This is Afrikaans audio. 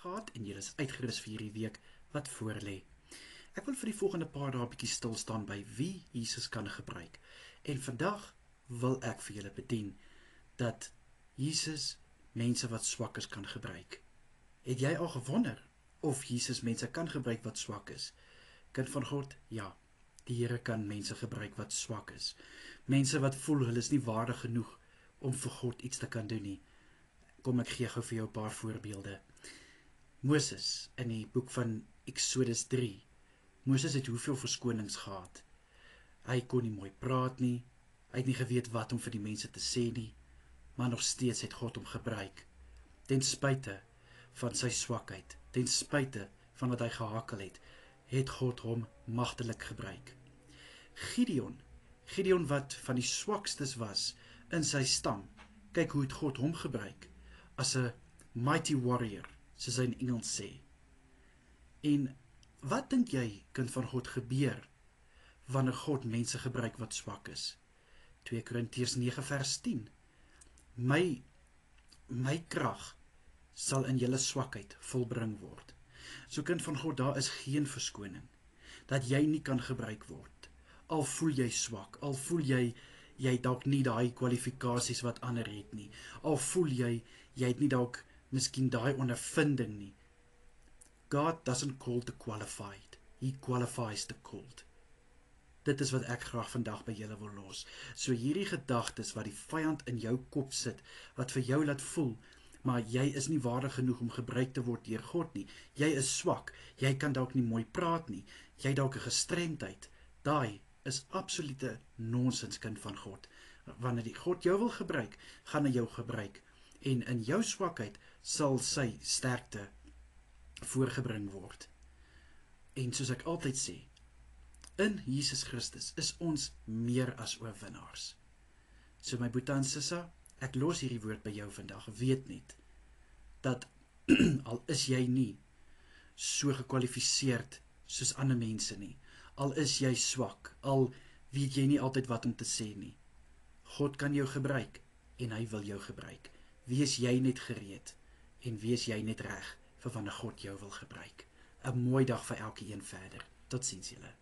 gehad en julle is uitgerus vir hierdie week wat voorlê. Ek wil vir die volgende paar dae 'n bietjie stil staan by wie Jesus kan gebruik. En vandag wil ek vir julle bedien dat Jesus mense wat swak is kan gebruik. Het jy al gewonder of Jesus mense kan gebruik wat swak is? Kind van God, ja, die Here kan mense gebruik wat swak is. Mense wat voel hulle is nie waardig genoeg om vir God iets te kan doen nie. Kom, ek gee gou vir jou 'n paar voorbeelde. Moses in die boek van Exodus 3. Moses het hoeveel verskonings gehad. Hy kon nie mooi praat nie, hy het nie geweet wat om vir die mense te sê nie, maar nog steeds het God hom gebruik. Ten spyte van sy swakheid, ten spyte van wat hy gehakel het God hom magtelik gebruik. Gideon wat van die swakstes was in sy stam, kyk hoe het God hom gebruik, as 'n mighty warrior, soos hy in Engels sê. En wat dink jy, kind van God, gebeur wanneer God mense gebruik wat swak is? 2 Korintiërs 9 vers 10. My krag sal in julle swakheid volbring word. So kind van God, daar is geen verskoning dat jy nie kan gebruik word. Al voel jy swak, al voel jy dalk nie daai kwalifikasies wat ander het nie. Al voel jy het nie dalk miskien daai ondervinding nie. God doesn't call the qualified. He qualifies the called. Dit is wat ek graag vandag by julle wil los. So hierdie gedagtes wat die vyand in jou kop sit, wat vir jou laat voel, maar jy is nie waardig genoeg om gebruik te word deur God nie. Jy is swak, jy kan dalk nie mooi praat nie, jy dalk 'n gestremdheid. Daai is absolute nonsens, kind van God. Wanneer die God jou wil gebruik, gaan hy jou gebruik. En in jou swakheid sal sy sterkte voorgebring word. En soos ek altyd sê, in Jesus Christus is ons meer as oorwinnaars. So my boetie en sissa, ek los hierdie woord by jou vandag. Weet net, dat al is jy nie so gekwalifiseerd soos ander mense nie, al is jy swak, al weet jy nie altyd wat om te sê nie, God kan jou gebruik, en hy wil jou gebruik. Wees jy net gereed, en wees jy net reg, vir wanneer God jou wil gebruik. 'n mooi dag vir elkeen verder. Tot ziens julle.